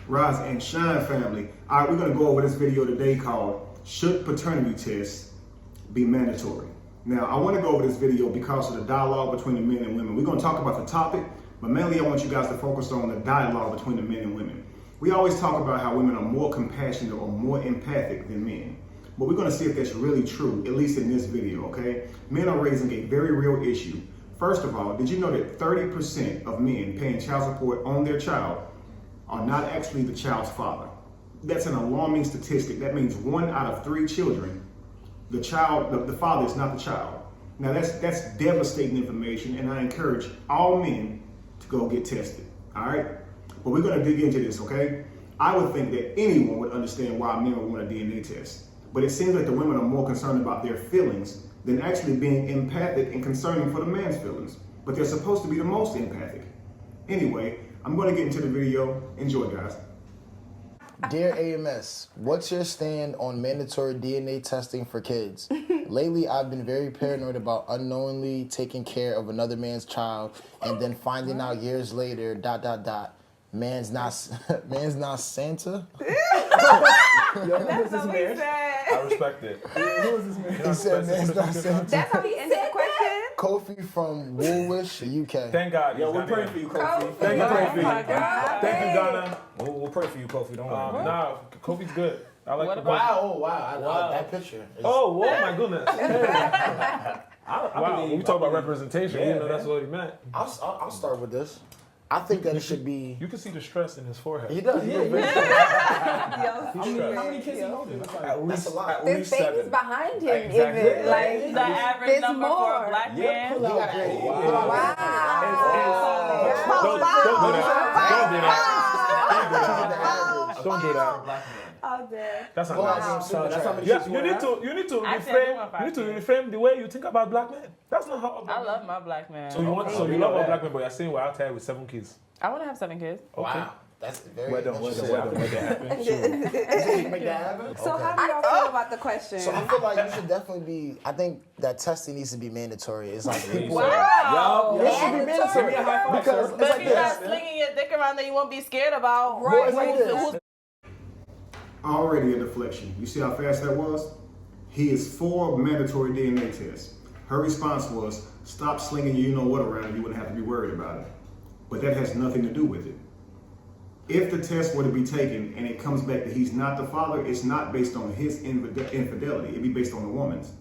Rise and shine, family. All right, we're going to go over this video today called Should Paternity Tests Be Mandatory? Now, I want to go over this video because of the dialogue between the men and women. We're going to talk about the topic, but mainly I want you guys to focus on the dialogue between the men and women. We always talk about how women are more compassionate or more empathic than men. But we're going to see if that's really true, at least in this video, okay? Men are raising a very real issue. First of all, did you know that 30% of men paying child support on their child are not actually the child's father? That's an alarming statistic. That means 1 out of 3 children, the father is not the child. Now that's devastating information, and I encourage all men to go get tested, all right? But we're gonna dig into this, okay? I would think that anyone would understand why men would want a DNA test. But it seems like the women are more concerned about their feelings than actually being empathic and concerning for the man's feelings. But they're supposed to be the most empathic. Anyway, I'm going to get into the video. Enjoy, guys. Dear AMS, what's your stand on mandatory DNA testing for kids? Lately, I've been very paranoid about unknowingly taking care of another man's child and then finding out years later, ... man's not Santa? Yo, that's what he said. I respect it. Who is this man? He said man's not Santa. That's how he ended the question? Kofi from Woolwich, UK. Thank God. Yo, we're praying for you, Kofi. Thank you, Kofi. Oh my God. Thank you, Donna. We'll pray for you, Kofi. Don't worry. Nah, Kofi's good. I like the Wow, I love that picture. Oh, my goodness. I Wow, believe- we talk about representation. Yeah, You know man. that's what he meant. I'll start with this. I think that it should be... You can see the stress in his forehead. He does. Yo, How many kids he yo. holding? That's At like, least, a lot. at There's least babies 7. behind him, Exactly. even. Like, The average there's number more. for a black man. He got a- Wow. Don't do that. Oh, dead. That's not nice. that's how many Yeah, kids you need to Actually, I do reframe. want You need to 5 kids. reframe the way you think about black men. That's not how. I love my black man. So you want? So you love all black men, but you're saying we're out here with 7 kids. I want to have 7 kids. Okay. Wow. That's very Well done, interesting. well done. Make that happen. Make that happen? So Okay. how do y'all feel about the question? So I feel like you should definitely be. I think that testing needs to be mandatory. It's like people. Wow. It should be mandatory because it's But like if you're not this. slinging your dick around, then you won't be scared about. Well, it's like this. Already a deflection. You see how fast that was? He is for mandatory DNA tests. Her response was, stop slinging you know what around, you wouldn't have to be worried about it. But that has nothing to do with it. If the test were to be taken and it comes back that he's not the father, it's not based on his infidelity. It'd be based on the woman's.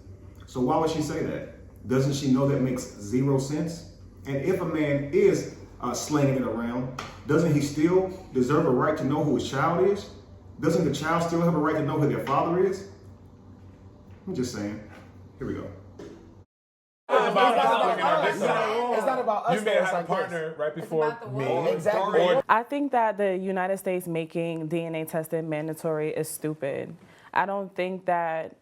So why would she say that? Doesn't she know that makes 0 sense? And if a man is slinging it around, doesn't he still deserve a right to know who his child is? Doesn't the child still have a right to know who their father is? I'm just saying. Here we go. It's not about us. You may though, have it's had a like partner right before about the me. world. Exactly. Or I think that the United States making DNA testing mandatory is stupid. I don't think that,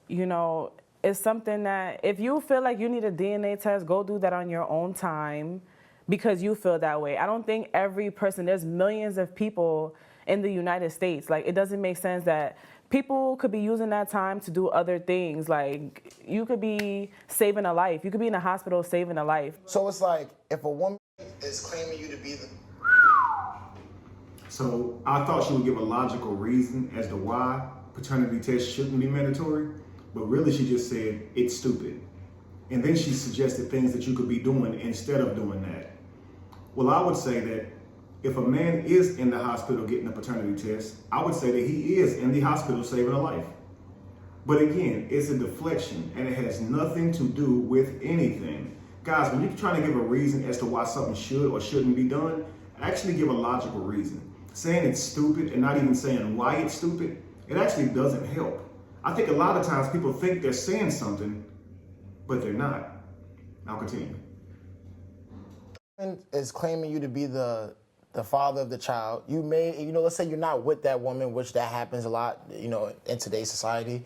it's something that if you feel like you need a DNA test, go do that on your own time because you feel that way. I don't think every person, there's millions of people in the United States. Like, it doesn't make sense that people could be using that time to do other things. Like, you could be saving a life. You could be in a hospital saving a life. So it's like if a woman is claiming you to be the. So I thought she would give a logical reason as to why paternity tests shouldn't be mandatory, but really she just said it's stupid. And then she suggested things that you could be doing instead of doing that. Well, I would say that if a man is in the hospital getting a paternity test, I would say that he is in the hospital saving a life. But again, it's a deflection and it has nothing to do with anything. Guys, when you're trying to give a reason as to why something should or shouldn't be done, actually give a logical reason. Saying it's stupid and not even saying why it's stupid, it actually doesn't help. I think a lot of times people think they're saying something, but they're not. I'll continue. Is claiming you to be the father of the child. You may, let's say you're not with that woman, which that happens a lot, in today's society.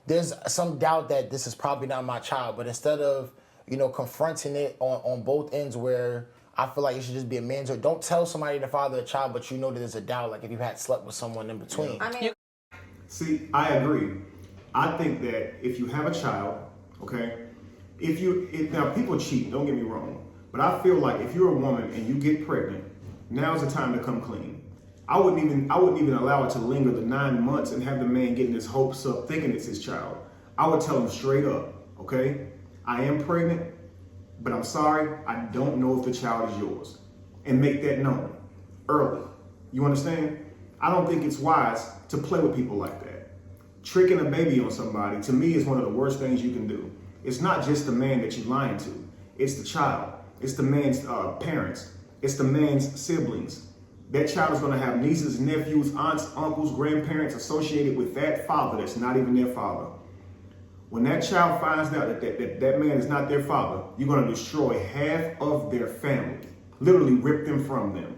There's some doubt that this is probably not my child, but instead of, confronting it on both ends where I feel like it should just be a mandatory. Don't tell somebody the father of the child, but that there's a doubt, like if you had slept with someone in between. I mean, See, I agree. I think that if you have a child, okay, now people cheat, don't get me wrong, but I feel like if you're a woman and you get pregnant, now's the time to come clean. I wouldn't even allow it to linger the 9 months and have the man getting his hopes up thinking it's his child. I would tell him straight up, okay, I am pregnant, but I'm sorry, I don't know if the child is yours. And make that known early. You understand? I don't think it's wise to play with people like that. Tricking a baby on somebody, to me, is one of the worst things you can do. It's not just the man that you're lying to. It's the child. It's the man's parents. It's the man's siblings. That child is going to have nieces, nephews, aunts, uncles, grandparents associated with that father that's not even their father. When that child finds out that man is not their father, you're going to destroy half of their family. Literally rip them from them.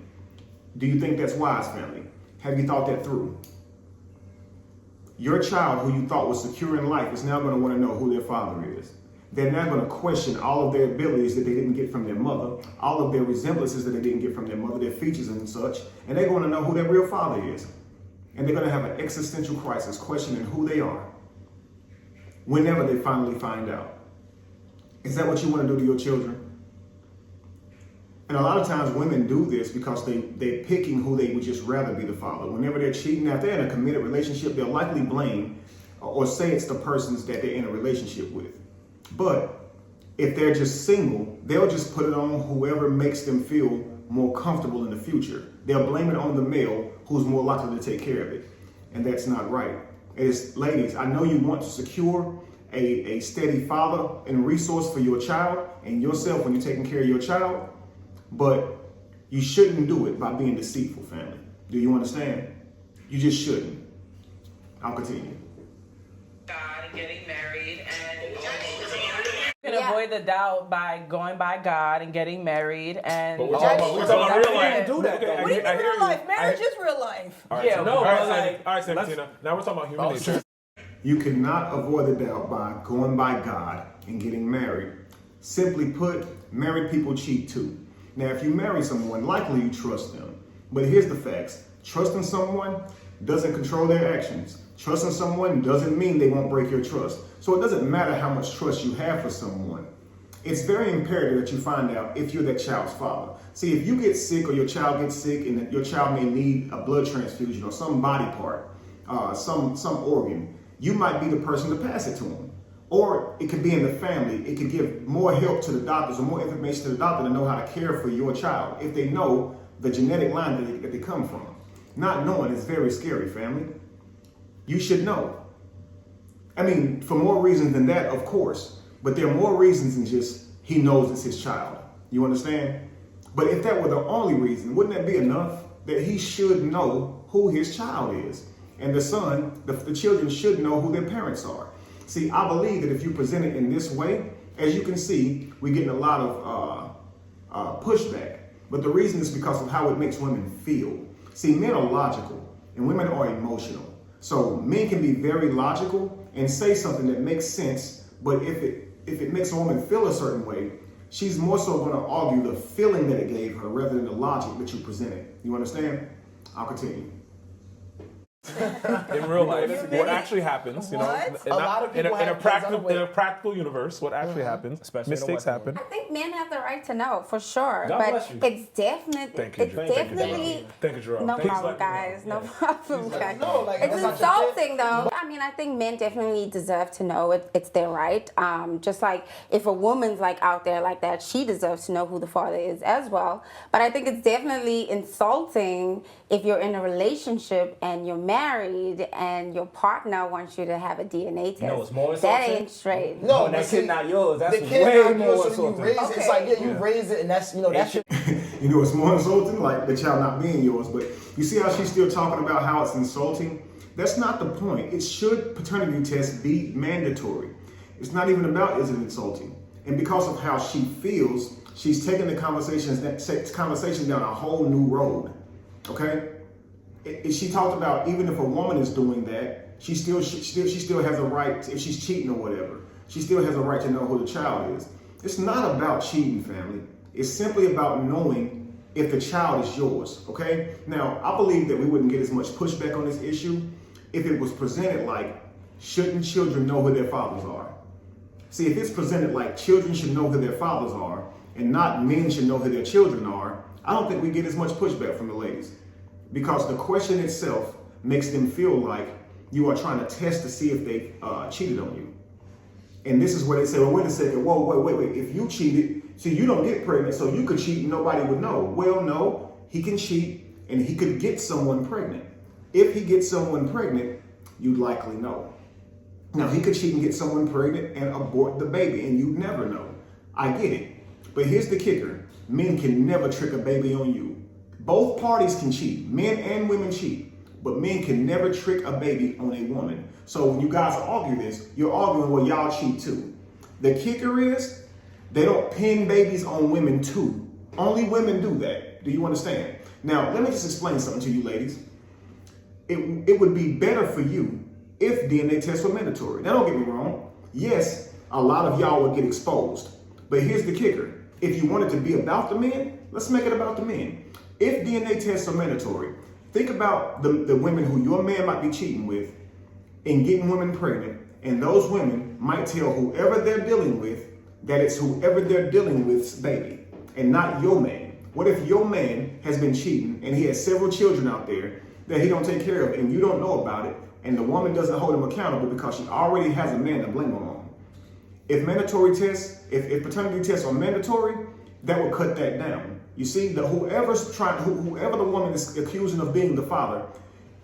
Do you think that's wise, family? Have you thought that through? Your child, who you thought was secure in life, is now going to want to know who their father is. They're now going to question all of their abilities that they didn't get from their mother, all of their resemblances that they didn't get from their mother, their features and such, and they're going to know who their real father is. And they're going to have an existential crisis questioning who they are whenever they finally find out. Is that what you want to do to your children? And a lot of times women do this because they're picking who they would just rather be the father. Whenever they're cheating, if they're in a committed relationship, they'll likely blame or say it's the persons that they're in a relationship with. But if they're just single, they'll just put it on whoever makes them feel more comfortable in the future. They'll blame it on the male who's more likely to take care of it. And that's not right. Ladies, I know you want to secure a steady father and resource for your child and yourself when you're taking care of your child, but you shouldn't do it by being deceitful, family. Do you understand? You just shouldn't. I'll continue. God and getting married and You can avoid the doubt by going by God and getting married and. But we're talking about real life. Do that, though. Okay, What do you mean I hear real life? Marriage is real life. All right, Yeah, so, no, all right, but Sandy. like, All right, Santina. Now we're talking about human nature. You cannot avoid the doubt by going by God and getting married. Simply put, married people cheat too. Now, if you marry someone, likely you trust them. But here's the facts. Trusting someone doesn't control their actions. Trusting someone doesn't mean they won't break your trust. So it doesn't matter how much trust you have for someone. It's very imperative that you find out if you're that child's father. See, if you get sick or your child gets sick and your child may need a blood transfusion or some body part, some organ, you might be the person to pass it to them. Or it could be in the family. It could give more help to the doctors or more information to the doctor to know how to care for your child if they know the genetic line that they come from. Not knowing is very scary, family. You should know. I mean, for more reasons than that, of course. But there are more reasons than just he knows it's his child. You understand? But if that were the only reason, wouldn't that be enough? That he should know who his child is. And the son, the children should know who their parents are. See, I believe that if you present it in this way, as you can see, we're getting a lot of pushback. But the reason is because of how it makes women feel. See, men are logical and women are emotional. So men can be very logical and say something that makes sense, but if it makes a woman feel a certain way, she's more so going to argue the feeling that it gave her rather than the logic that you presented. You understand? I'll continue. In real life, what actually happens, you know, What? A lot of people in a have kids practical on the way. in a practical universe, what actually happens, Especially in the mistakes Western happen. I think men have the right to know for sure, God but bless you. it's definitely, Thank you, it's Drew. Thank you, definitely. Thank you, Jerome. No Please problem, let me know. guys. No problem, guys. No, like, It's that's not your insulting, though. I mean, I think men definitely deserve to know it. It's their right. Just like if a woman's like out there like that, she deserves to know who the father is as well. But I think it's definitely insulting if you're in a relationship and you're married and your partner wants you to have a DNA test. know what's more that insulting? ain't straight. No, When that but see, kid not yours, that's the kid's way not more yours, so you insulting. raise it. It's like, yeah, you raise it, and that's, that should. You know, it's more insulting, like the child not being yours. But you see how she's still talking about how it's insulting? That's not the point. It should paternity tests be mandatory. It's not even about is it insulting. And because of how she feels, she's taking the conversation down a whole new road. Okay? She talked about even if a woman is doing that, she still has a right, if she's cheating or whatever, she still has a right to know who the child is. It's not about cheating, family. It's simply about knowing if the child is yours, okay? Now, I believe that we wouldn't get as much pushback on this issue if it was presented like, shouldn't children know who their fathers are? See, if it's presented like children should know who their fathers are and not men should know who their children are, I don't think we get as much pushback from the ladies. because the question itself makes them feel like you are trying to test to see if they cheated on you. And this is where they say, well, wait a second, whoa, wait. If you cheated, see, you don't get pregnant, so you could cheat and nobody would know. Well, no, he can cheat and he could get someone pregnant. If he gets someone pregnant, you'd likely know. Now, he could cheat and get someone pregnant and abort the baby, and you'd never know. I get it. But here's the kicker. Men can never trick a baby on you. Both parties can cheat. Men and women cheat. But men can never trick a baby on a woman. So when you guys argue this, you're arguing, well, y'all cheat too. The kicker is, they don't pin babies on women too. Only women do that. Do you understand? Now, let me just explain something to you ladies. It would be better for you if DNA tests were mandatory. Now, don't get me wrong. Yes, a lot of y'all would get exposed. But here's the kicker. If you want it to be about the men, let's make it about the men. If DNA tests are mandatory, think about the women who your man might be cheating with and getting women pregnant. And those women might tell whoever they're dealing with that it's whoever they're dealing with's baby and not your man. What if your man has been cheating and he has several children out there that he don't take care of and you don't know about it, and the woman doesn't hold him accountable because she already has a man to blame him on? If mandatory tests, if paternity tests are mandatory, that would cut that down. You see, whoever the woman is accusing of being the father,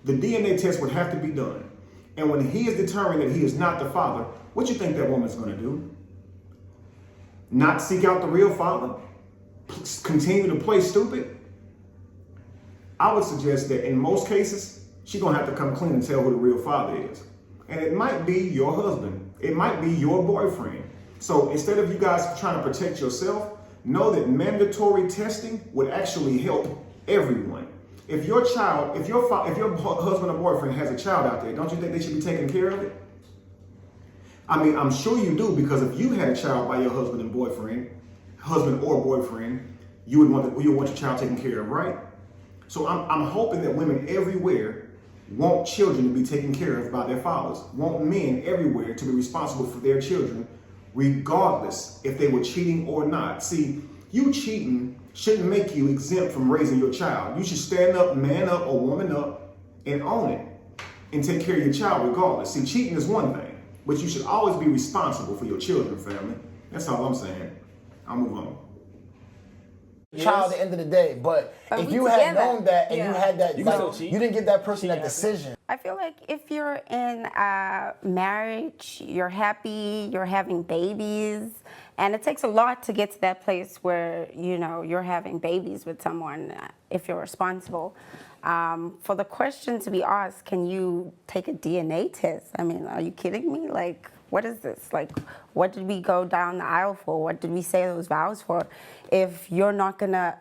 the DNA test would have to be done. And when he is determined that he is not the father, what you think that woman's going to do? Not seek out the real father? Continue to play stupid? I would suggest that in most cases, she's going to have to come clean and tell who the real father is. And it might be your husband. It might be your boyfriend. So instead of you guys trying to protect yourself, know that mandatory testing would actually help everyone. If your husband or boyfriend has a child out there, don't you think they should be taking care of it? I mean, I'm sure you do, because if you had a child by your husband or boyfriend, you would want your child taken care of, right? So I'm hoping that women everywhere want children to be taken care of by their fathers, want men everywhere to be responsible for their children, regardless if they were cheating or not. See, you cheating shouldn't make you exempt from raising your child. You should stand up, man up, or woman up, and own it, and take care of your child regardless. See, cheating is one thing, but you should always be responsible for your children, family. That's all I'm saying. I'll move on. Child at the end of the day, but if you had known that and you had that, You you didn't give that person that decision. I feel like if you're in a marriage, you're happy, you're having babies, and it takes a lot to get to that place where, you know, you're having babies with someone if you're responsible. For the question to be asked, can you take a DNA test? I mean, are you kidding me? Like, what is this? Like, what did we go down the aisle for? What did we say those vows for? If you're not gonna...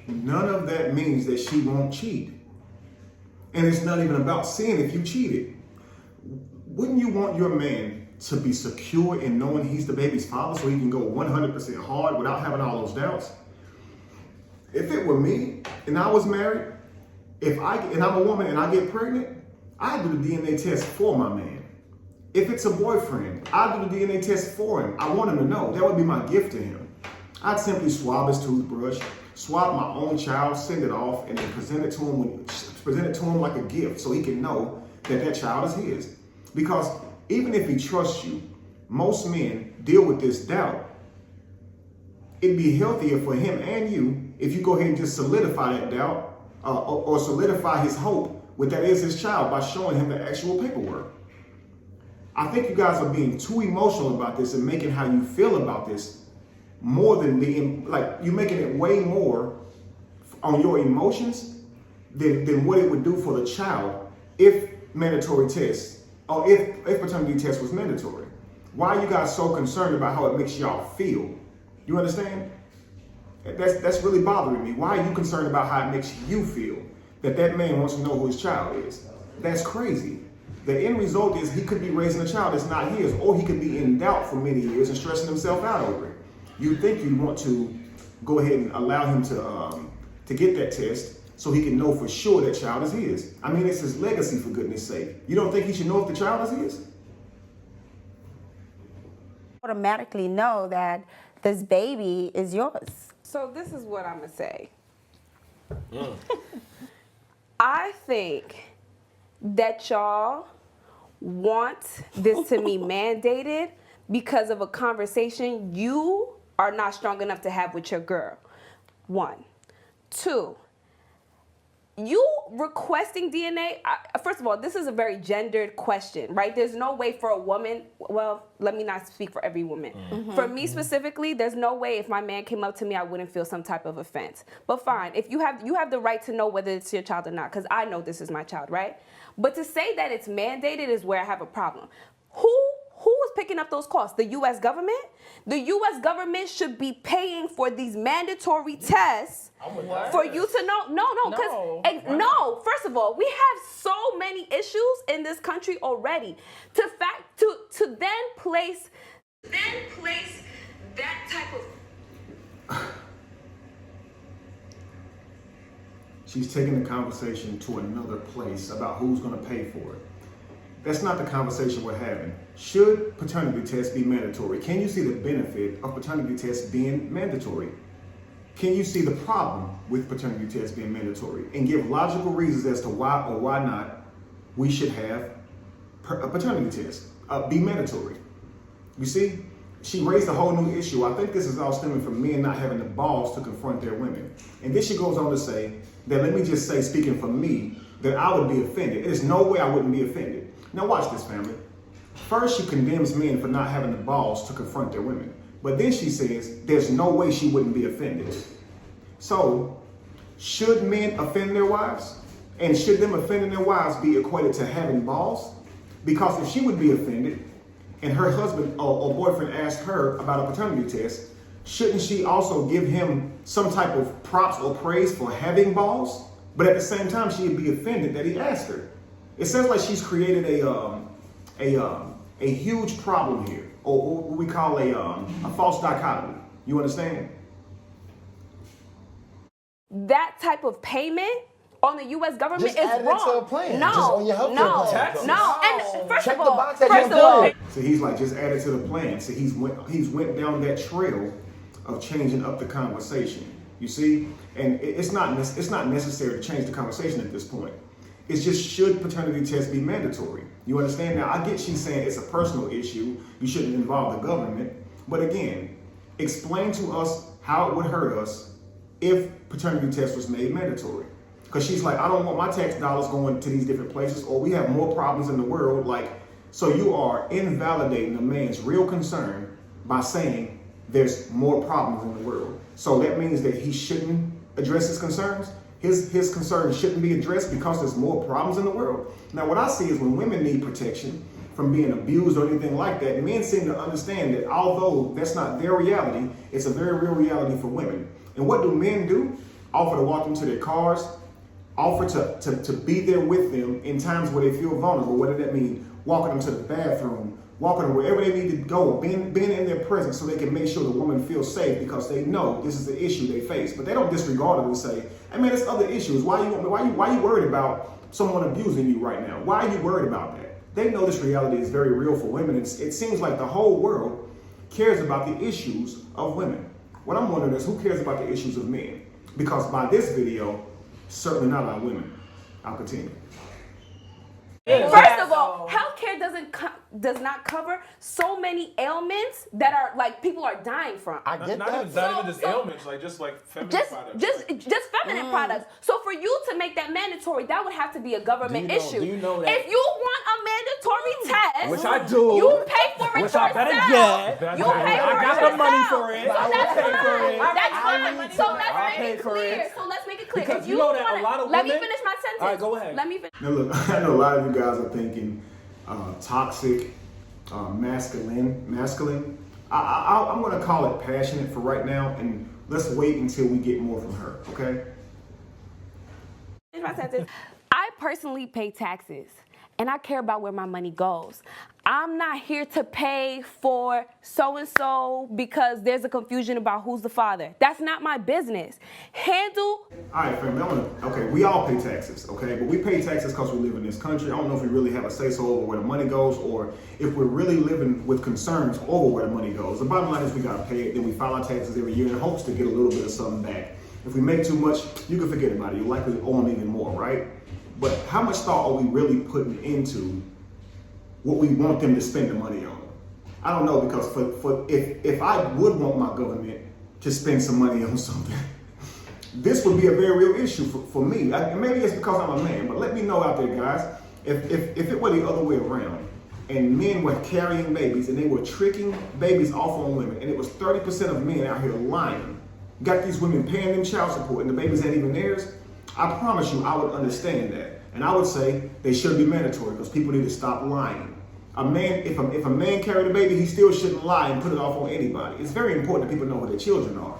None of that means that she won't cheat. And it's not even about seeing if you cheated. Wouldn't you want your man to be secure in knowing he's the baby's father so he can go 100% hard without having all those doubts? If it were me and I was married, and I'm a woman and I get pregnant, I do the DNA test for my man. If it's a boyfriend, I do the DNA test for him. I want him to know. That would be my gift to him. I'd simply swab his toothbrush, swab my own child, send it off, and then present it to him like a gift so he can know that that child is his. Because even if he trusts you, most men deal with this doubt. It'd be healthier for him and you if you go ahead and just solidify that doubt or solidify his hope with that is his child by showing him the actual paperwork. I think you guys are being too emotional about this and making how you feel about this more than you're making it way more on your emotions than what it would do for the child if mandatory tests or if paternity test was mandatory. Why are you guys so concerned about how it makes y'all feel? You understand? That's really bothering me. Why are you concerned about how it makes you feel? That man wants to know who his child is. That's crazy. The end result is he could be raising a child that's not his, or he could be in doubt for many years and stressing himself out over it. You'd think you'd want to go ahead and allow him to get that test so he can know for sure that child is his. I mean, it's his legacy, for goodness sake. You don't think he should know if the child is his? Automatically know that this baby is yours. So this is what I'm gonna say. think that y'all want this to be mandated because of a conversation you are not strong enough to have with your girl. 1. 2, you requesting DNA, first of all, this is a very gendered question, right? There's no way for a woman, well, let me not speak for every woman. For me specifically, there's no way if my man came up to me, I wouldn't feel some type of offense. But fine, if you have the right to know whether it's your child or not, because I know this is my child, right? But to say that it's mandated is where I have a problem. Who is picking up those costs? The U.S. government? The U.S. government should be paying for these mandatory tests for you to know. No, because no. First of all, we have so many issues in this country already. To then place that type of. She's taking the conversation to another place about who's going to pay for it. That's not the conversation we're having. Should paternity tests be mandatory? Can you see the benefit of paternity tests being mandatory? Can you see the problem with paternity tests being mandatory? And give logical reasons as to why or why not we should have a paternity test be mandatory. You see, she raised a whole new issue. I think this is all stemming from men not having the balls to confront their women. And then she goes on to say that, let me just say, speaking for me, that I would be offended. There's no way I wouldn't be offended. Now watch this, family. First, she condemns men for not having the balls to confront their women. But then she says there's no way she wouldn't be offended. So, should men offend their wives? And should them offending their wives be equated to having balls? Because if she would be offended and her husband or boyfriend asked her about a paternity test, shouldn't she also give him some type of props or praise for having balls? But at the same time, she'd be offended that he asked her. It sounds like she's created a huge problem here, or what we call a false dichotomy. You understand? That type of payment on the U.S. government Just is add it wrong. to a plan. No, Just on your healthcare plan. no. And first Check of the all, box at your employer. So he's like, just add it to the plan. So he's went down that trail of changing up the conversation. You see, and it's not necessary to change the conversation at this point. It's just, should paternity tests be mandatory? You understand? Now, I get she's saying it's a personal issue. You shouldn't involve the government. But again, explain to us how it would hurt us if paternity test was made mandatory. Because she's like, I don't want my tax dollars going to these different places, or we have more problems in the world. Like, so you are invalidating a man's real concern by saying there's more problems in the world. So that means that he shouldn't address his concerns. His concerns shouldn't be addressed because there's more problems in the world. Now, what I see is when women need protection from being abused or anything like that, men seem to understand that although that's not their reality, it's a very real reality for women. And what do men do? Offer to walk them to their cars, offer to be there with them in times where they feel vulnerable. What does that mean? Walking them to the bathroom, walking them wherever they need to go, being in their presence so they can make sure the woman feels safe because they know this is the issue they face. But they don't disregard it and say, hey man, there's other issues. Why you worried about someone abusing you right now? Why are you worried about that? They know this reality is very real for women. It seems like the whole world cares about the issues of women. What I'm wondering is, who cares about the issues of men? Because by this video, certainly not our women. I'll continue. First of all, healthcare does not cover so many ailments that are like people are dying from. I get Not even just ailments, just like feminine products. Just feminine products. So for you to make that mandatory, that would have to be a government issue. Do you know that? If you want a mandatory test, Which I do. you pay for it Which yourself. I better get. You pay for I got it the money yourself. for it. So I will that's pay for fine. it. That's I will fine. pay So for it. let's I'll make pay it for clear. it. So let's make it clear. Because If you know that a wanna- lot of let me women- finish my sentence. All right, go ahead. Let me finish. Now look, I know a lot of you guys are thinking toxic, masculine. I'm going to call it passionate for right now, and let's wait until we get more from her, okay? Finish my sentence. I personally pay taxes, and I care about where my money goes. I'm not here to pay for so-and-so because there's a confusion about who's the father. That's not my business. All right, family, okay, we all pay taxes, okay? But we pay taxes because we live in this country. I don't know if we really have a say-so over where the money goes, or if we're really living with concerns over where the money goes. The bottom line is we got to pay it, then we file our taxes every year in hopes to get a little bit of something back. If we make too much, you can forget about it. You'll likely owe them even more, right? but how much thought are we really putting into what we want them to spend the money on? I don't know, because if I would want my government to spend some money on something, this would be a very real issue for me. Maybe it's because I'm a man, but let me know out there, guys, if it were the other way around, and men were carrying babies and they were tricking babies off on women, and it was 30% of men out here lying, got these women paying them child support and the babies ain't even theirs, I promise you I would understand that. And I would say they should be mandatory, because people need to stop lying. A man, if a man carried a baby, he still shouldn't lie and put it off on anybody. It's very important that people know who their children are.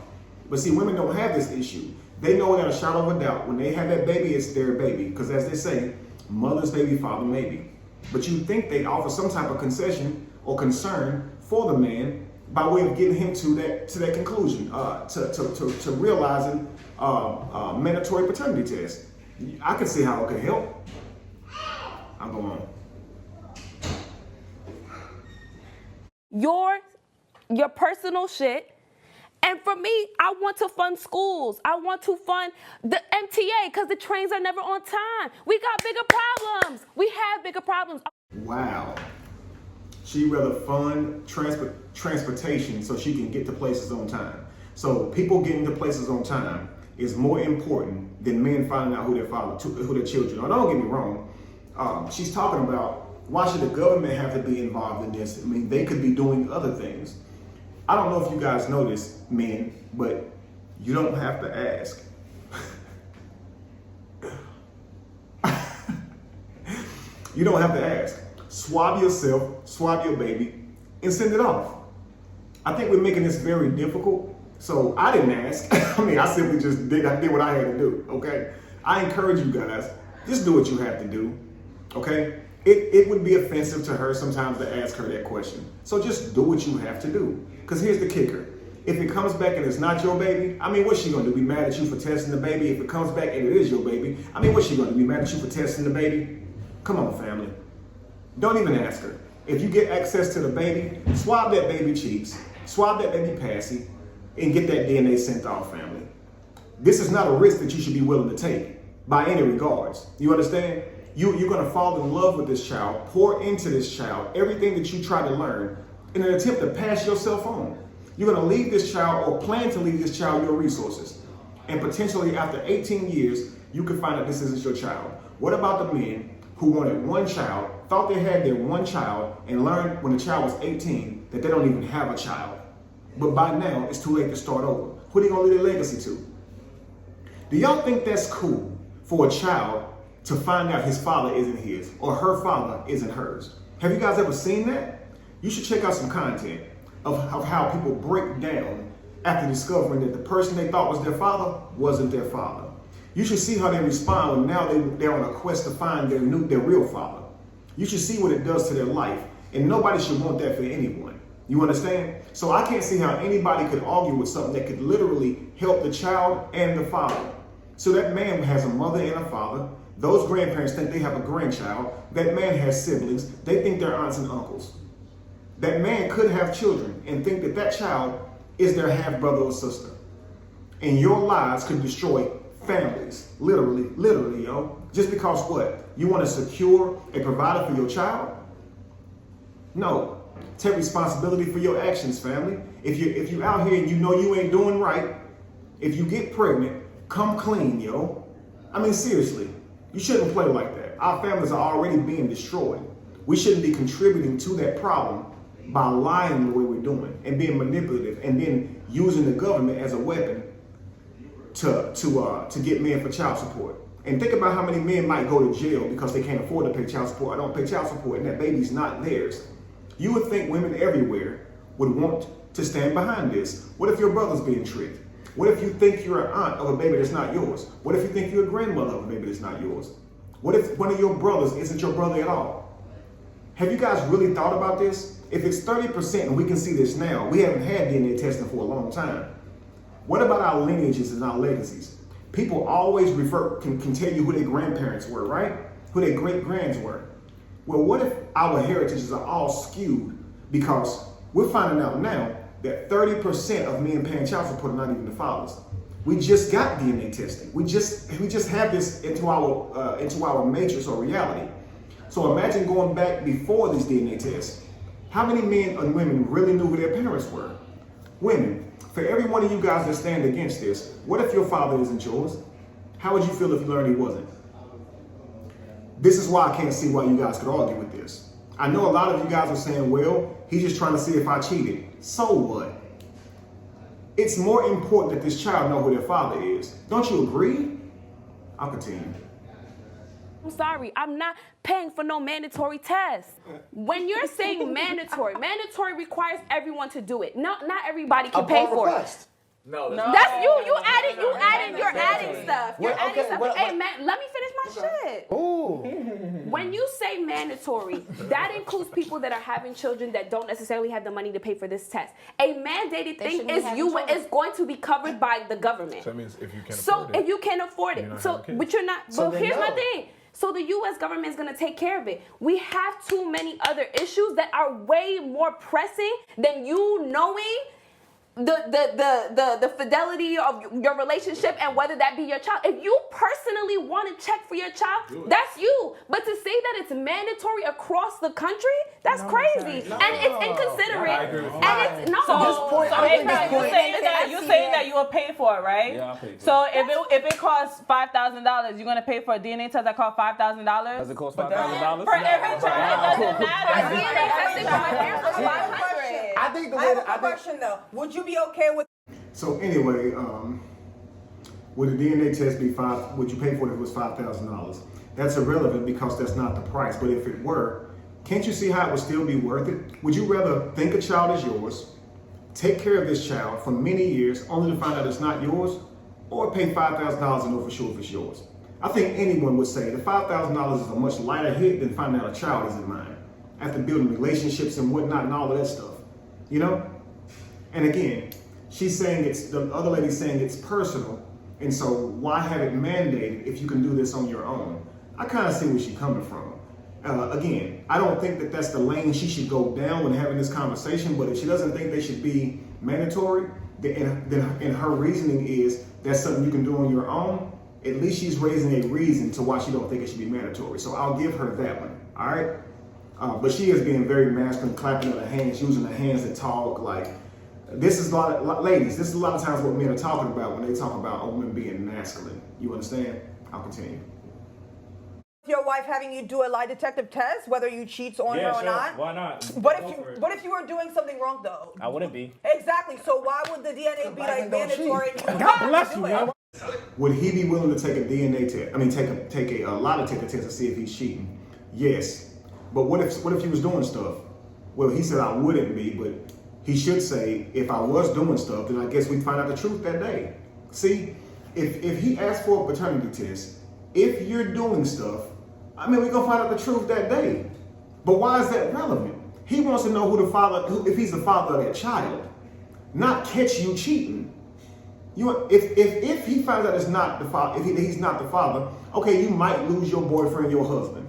But see, women don't have this issue. They know without a shadow of a doubt, when they have that baby, it's their baby. Because as they say, mother's baby, father maybe. But you think they'd offer some type of concession or concern for the man by way of getting him to that conclusion, to realizing mandatory paternity test. I can see how it could help. I'll go on. Your personal shit. And for me, I want to fund schools. I want to fund the MTA, because the trains are never on time. We got bigger problems. We have bigger problems. Wow. She'd rather fund transportation so she can get to places on time. So people getting to places on time is more important than men finding out who their children are. Don't get me wrong. She's talking about, why should the government have to be involved in this? I mean, they could be doing other things. I don't know if you guys know this, men, but you don't have to ask. You don't have to ask. Swab yourself, swab your baby, and send it off. I think we're making this very difficult. So I didn't ask. I mean, I simply just did what I had to do, okay? I encourage you guys, just do what you have to do, okay? It would be offensive to her sometimes to ask her that question. So just do what you have to do. Because here's the kicker. If it comes back and it's not your baby, I mean, what's she gonna do? Be mad at you for testing the baby? If it comes back and it is your baby, I mean, what's she gonna do? Be mad at you for testing the baby? Come on, family. Don't even ask her. If you get access to the baby, swab that baby cheeks, swab that baby passy, and get that DNA sent off, family. This is not a risk that you should be willing to take by any regards. You understand? You're gonna fall in love with this child, pour into this child everything that you try to learn in an attempt to pass yourself on. You're gonna leave this child, or plan to leave this child, your resources. And potentially after 18 years, you can find out this isn't your child. What about the men who wanted one child, thought they had their one child, and learned when the child was 18 that they don't even have a child? But by now, it's too late to start over. Who are they gonna leave their legacy to? Do y'all think that's cool for a child to find out his father isn't his, or her father isn't hers? Have you guys ever seen that? You should check out some content of how people break down after discovering that the person they thought was their father wasn't their father. You should see how they respond when now they're on a quest to find their real father. You should see what it does to their life, and nobody should want that for anyone. You understand? So I can't see how anybody could argue with something that could literally help the child and the father. So that man has a mother and a father. Those grandparents think they have a grandchild. That man has siblings. They think they're aunts and uncles. That man could have children and think that that child is their half brother or sister. And your lies could destroy families, literally, yo. Just because what? You want to secure a provider for your child? No. Take responsibility for your actions, family. If you out here and you know you ain't doing right, if you get pregnant, come clean, yo. I mean, seriously, you shouldn't play like that. Our families are already being destroyed. We shouldn't be contributing to that problem by lying the way we're doing and being manipulative and then using the government as a weapon to get men for child support. And think about how many men might go to jail because they can't afford to pay child support. I don't pay child support, and that baby's not theirs. You would think women everywhere would want to stand behind this. What if your brother's being tricked? What if you think you're an aunt of a baby that's not yours? What if you think you're a grandmother of a baby that's not yours? What if one of your brothers isn't your brother at all? Have you guys really thought about this? If it's 30%, and we can see this now, we haven't had DNA testing for a long time. What about our lineages and our legacies? People always can tell you who their grandparents were, right? Who their great-grands were. Well, what if our heritages are all skewed because we're finding out now that 30% of men paying child support are not even the fathers. We just got DNA testing. We just have this into our matrix or reality. So imagine going back before these DNA tests. How many men and women really knew who their parents were? Women, for every one of you guys that stand against this, what if your father isn't yours? How would you feel if you learned he wasn't? This is why I can't see why you guys could argue with this. I know a lot of you guys are saying, well, he's just trying to see if I cheated. So what? It's more important that this child know who their father is. Don't you agree? I'll continue. I'm sorry, I'm not paying for no mandatory test. When you're saying mandatory requires everyone to do it. Not everybody can pay for it. No. That's you're adding stuff. You're adding stuff. Hey man, let me finish my shit. Ooh. When you say mandatory, that includes people that are having children that don't necessarily have the money to pay for this test. A mandated thing is going to be covered by the government. So that means if you can't So afford it. if you can't afford it, but you're not. So But then here's my no. thing. So the U.S. government is going to take care of it. We have too many other issues that are way more pressing than you knowing the fidelity of your relationship and whether that be your child. If you personally want to check for your child, that's you. But to say that it's mandatory across the country, that's crazy. And it's inconsiderate. I agree with you. And it's no. You saying that you will pay for it, right? Yeah, I'll pay for it. So if it costs $5,000, you're gonna pay for a DNA test that costs $5,000? Does it cost $5,000? For every child, it doesn't matter. DNA testing for my parents was $500. I think the I way have a question though. Would you be okay with? So anyway, would a DNA test be would you pay for it if it was $5,000? That's irrelevant because that's not the price. But if it were, can't you see how it would still be worth it? Would you rather think a child is yours, take care of this child for many years, only to find out it's not yours, or pay $5,000 and know for sure if it's yours? I think anyone would say that $5,000 is a much lighter hit than finding out a child isn't mine, after building relationships and whatnot and all of that stuff. You know? And again, she's saying the other lady's saying it's personal, and so why have it mandated if you can do this on your own? I kind of see where she's coming from. Again, I don't think that that's the lane she should go down when having this conversation, but if she doesn't think they should be mandatory, then her reasoning is that's something you can do on your own. At least she's raising a reason to why she don't think it should be mandatory. So I'll give her that one, all right? But she is being very masculine, clapping her hands, using her hands to talk. Like, this is ladies, this is a lot of times what men are talking about when they talk about a woman being masculine. You understand? I'll continue. Your wife having you do a lie detective test, whether you cheat on her or not? Why not? What if you were doing something wrong though? I wouldn't be. Exactly. So why would the DNA be like mandatory? God bless you, man. Would he be willing to take a DNA test? I mean, take a lie detector test to see if he's cheating? Yes. But what if he was doing stuff? Well, he said I wouldn't be, but he should say if I was doing stuff, then I guess we'd find out the truth that day. See, if he asked for a paternity test, if you're doing stuff, I mean, we're gonna find out the truth that day. But why is that relevant? He wants to know if he's the father of that child, not catch you cheating. If he finds out it's not the father, if he's not the father, okay, you might lose your boyfriend, your husband.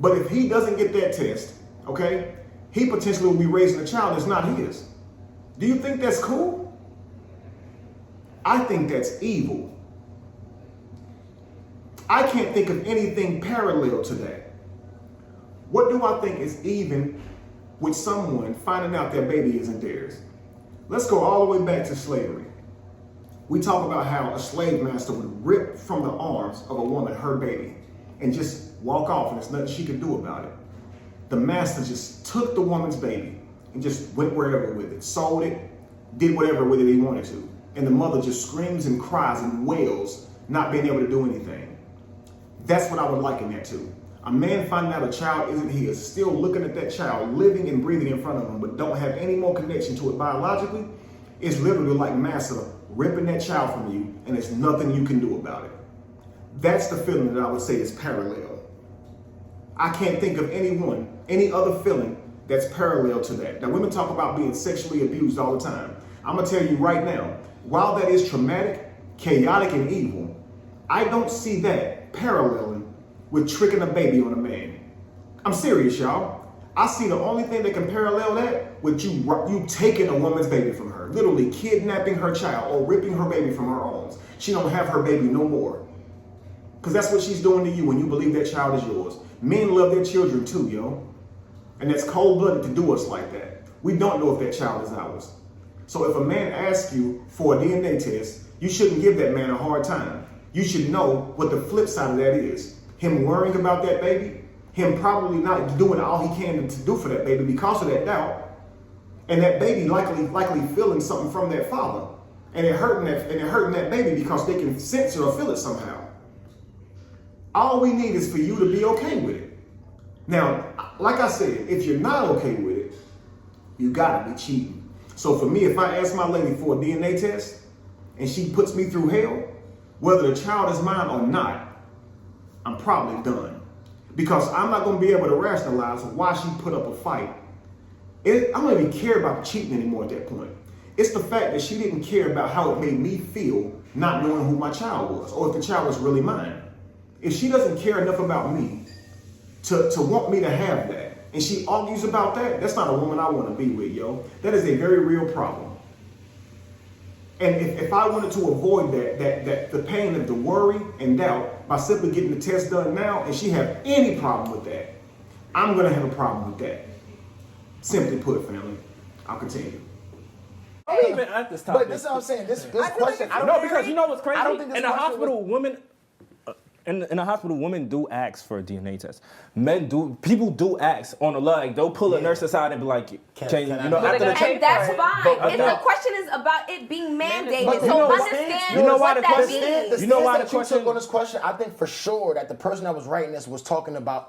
But if he doesn't get that test, okay, he potentially will be raising a child that's not his. Do you think that's cool? I think that's evil. I can't think of anything parallel to that. What do I think is even with someone finding out their baby isn't theirs? Let's go all the way back to slavery. We talk about how a slave master would rip from the arms of a woman her baby and just walk off, and there's nothing she could do about it. The master just took the woman's baby and just went wherever with it, sold it, did whatever with it he wanted to. And the mother just screams and cries and wails, not being able to do anything. That's what I would liken that to. A man finding out a child isn't his, still looking at that child, living and breathing in front of him, but don't have any more connection to it biologically, is literally like master ripping that child from you, and there's nothing you can do about it. That's the feeling that I would say is parallel. I can't think of any other feeling that's parallel to that. Now, women talk about being sexually abused all the time. I'm gonna tell you right now, while that is traumatic, chaotic, and evil, I don't see that paralleling with tricking a baby on a man. I'm serious, y'all. I see the only thing that can parallel that with you taking a woman's baby from her, literally kidnapping her child or ripping her baby from her arms. She don't have her baby no more. Because that's what she's doing to you when you believe that child is yours. Men love their children too, yo. And that's cold-blooded to do us like that. We don't know if that child is ours. So if a man asks you for a DNA test, you shouldn't give that man a hard time. You should know what the flip side of that is. Him worrying about that baby, him probably not doing all he can to do for that baby because of that doubt, and that baby likely feeling something from that father, and it hurting that baby because they can sense it or feel it somehow. All we need is for you to be okay with it. Now, like I said, if you're not okay with it, you gotta be cheating. So for me, if I ask my lady for a DNA test and she puts me through hell, whether the child is mine or not, I'm probably done. Because I'm not going to be able to rationalize why she put up a fight. I don't even care about the cheating anymore at that point. It's the fact that she didn't care about how it made me feel not knowing who my child was or if the child was really mine. If she doesn't care enough about me to want me to have that, and she argues about that, that's not a woman I want to be with, yo. That is a very real problem. And if I wanted to avoid that the pain of the worry and doubt by simply getting the test done now, and she have any problem with that, I'm gonna have a problem with that. Simply put, family. I'll continue. Even at this topic. But this is what I'm saying. This question. No, because you know what's crazy? I don't think this in a question hospital, in a hospital, women do ask for a DNA test. People do ask on the leg. They'll pull a nurse aside and be like, can you know, after the check. And that's fine. If the question is about it being mandated, so understand what that means. You know why the question on this question? I think for sure that the person that was writing this was talking about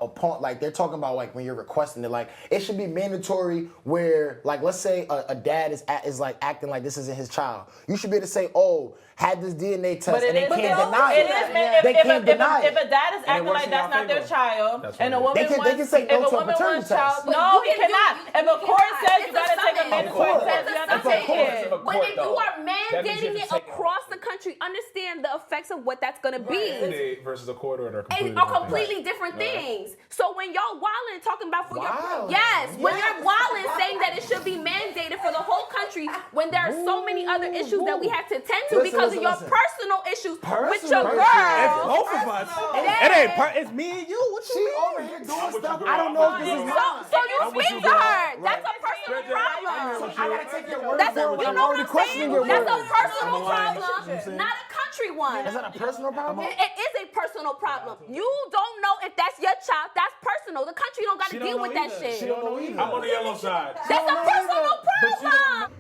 they're talking about like when you're requesting it, like it should be mandatory where, like, let's say a dad is like acting like this isn't his child. You should be able to say, oh, had this DNA test, and they can't deny it. They can't deny it. If a dad is acting like that's not their child, and a woman they can say no to a paternity test. No, he cannot. If a court says you gotta take a mandatory test, you have to take it. But if you are mandating it across the country, understand the effects of what that's gonna be. Versus a court order are completely different things. So when y'all wilding talking about when you're wilding saying that it should be mandated for the whole country, when there are so many other issues that we have to tend to because of your personal issues with your girl. It's both of us. It ain't it's me and you. What you mean? Over here doing stuff. I don't know if this is mine. So you speak to her. That's a personal problem. I gotta take your word That's for it. you know what I'm saying? That's a personal problem, not a country one. Is that a personal problem? It is a personal problem. You don't know if that's your child. That's personal. The country don't got to deal with that shit. She don't know either. I'm on the yellow side. That's a personal problem.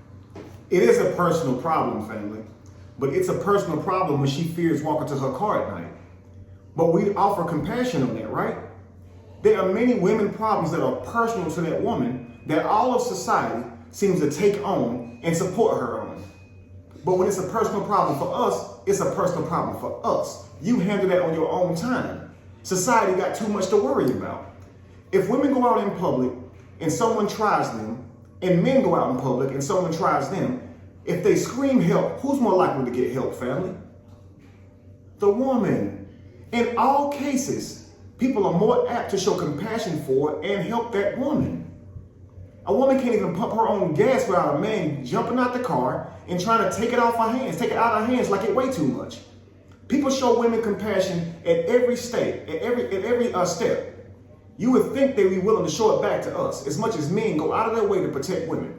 It is a personal problem, family. But it's a personal problem when she fears walking to her car at night. But we offer compassion on that, right? There are many women problems that are personal to that woman that all of society seems to take on and support her on. But when it's a personal problem for us, it's a personal problem for us. You handle that on your own time. Society got too much to worry about. If women go out in public and someone tries them, and men go out in public and someone tries them, if they scream help, who's more likely to get help, family? The woman. In all cases, people are more apt to show compassion for and help that woman. A woman can't even pump her own gas without a man jumping out the car and trying to take it out of her hands like it weigh too much. People show women compassion at every step, step. You would think they'd be willing to show it back to us as much as men go out of their way to protect women.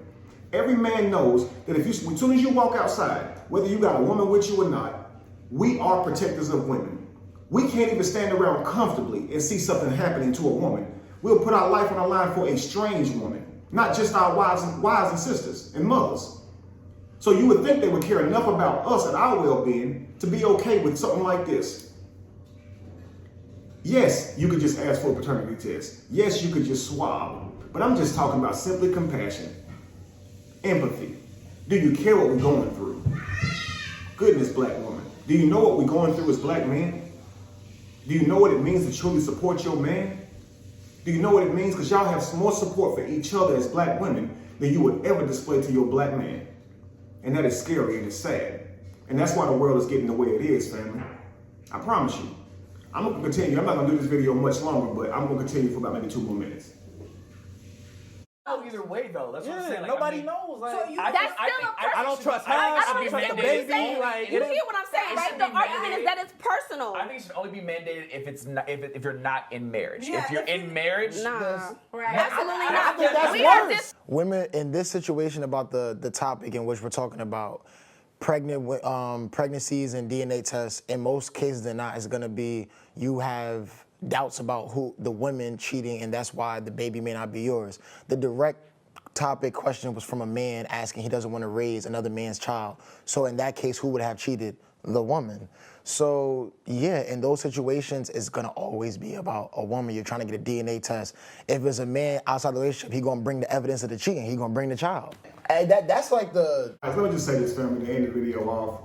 Every man knows that as soon as you walk outside, whether you got a woman with you or not, we are protectors of women. We can't even stand around comfortably and see something happening to a woman. We'll put our life on the line for a strange woman, not just our wives and sisters and mothers. So you would think they would care enough about us and our well-being to be okay with something like this. Yes, you could just ask for a paternity test. Yes, you could just swab. But I'm just talking about simply compassion. Empathy. Do you care what we're going through? Goodness, black woman. Do you know what we're going through as black men? Do you know what it means to truly support your man? Do you know what it means? Because y'all have more support for each other as black women than you would ever display to your black man. And that is scary and it's sad. And that's why the world is getting the way it is, family. I promise you. I'm going to continue. I'm not going to do this video much longer, but I'm going to continue for about maybe 2 more minutes. either way, though. That's what I'm saying. Like, nobody knows. Like, So you- I That's think- still a I don't trust her. I I don't don't trust the understand what you're baby. saying. Like, You hear what I'm saying, It right? should The be argument is mandated. that it's personal. I think it should only be mandated if it's not, if you're not in marriage. Yeah, if you're in marriage, Nah, Right. absolutely I not. think that's We are worse. just Women in this situation about the topic in which we're talking about, pregnancies and DNA tests, in most cases than not, is going to be you have doubts about who the women cheating, and that's why the baby may not be yours. The direct topic question was from a man asking he doesn't want to raise another man's child. So in that case, who would have cheated? The woman. So yeah, in those situations, it's gonna always be about a woman. You're trying to get a DNA test. If it's a man outside the relationship, he gonna bring the evidence of the cheating. He gonna bring the child. And that's like the. Let me just say this, family, to end the video off.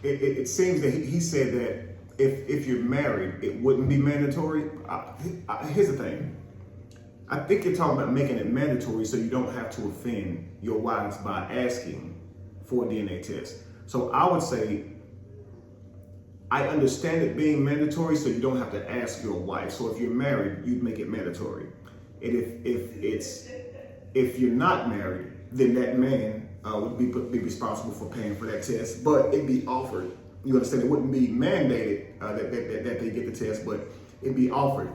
It seems that he said that if you're married, it wouldn't be mandatory. Here's the thing. I think you're talking about making it mandatory so you don't have to offend your wives by asking for a DNA test. So I would say, I understand it being mandatory so you don't have to ask your wife. So if you're married, you'd make it mandatory. And if you're not married, then that man would be responsible for paying for that test, but it'd be offered. You understand? It wouldn't be mandated that they get the test, but it'd be offered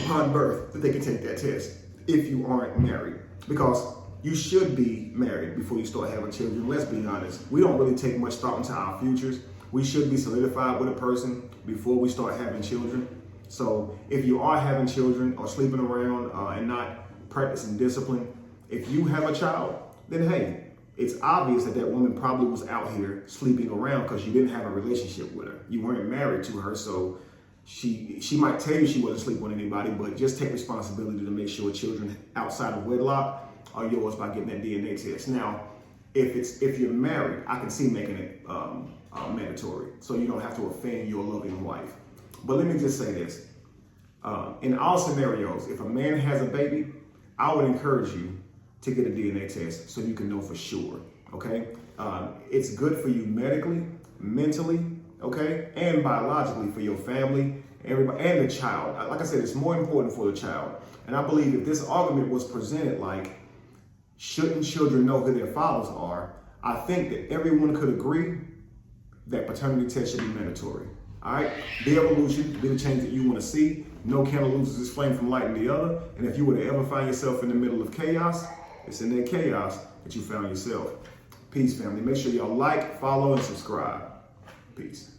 upon birth that they can take that test if you aren't married. Because you should be married before you start having children. Let's be honest. We don't really take much thought into our futures. We should be solidified with a person before we start having children. So if you are having children or sleeping around and not practicing discipline, if you have a child, then hey, it's obvious that that woman probably was out here sleeping around because you didn't have a relationship with her. You weren't married to her, so she might tell you she wasn't sleeping with anybody, but just take responsibility to make sure children outside of wedlock are yours by getting that DNA test. Now, if you're married, I can see making it mandatory, so you don't have to offend your loving wife. But let me just say this: in all scenarios, if a man has a baby, I would encourage you to get a DNA test so you can know for sure. Okay, it's good for you medically, mentally, okay, and biologically for your family, everybody, and the child. Like I said, it's more important for the child. And I believe if this argument was presented like, shouldn't children know who their fathers are, I think that everyone could agree that paternity test should be mandatory. All right, be evolution, be the change that you want to see. No candle loses its flame from lighting the other. And if you were to ever find yourself in the middle of chaos, it's in that chaos that you found yourself. Peace, family. Make sure y'all like, follow, and subscribe. Peace.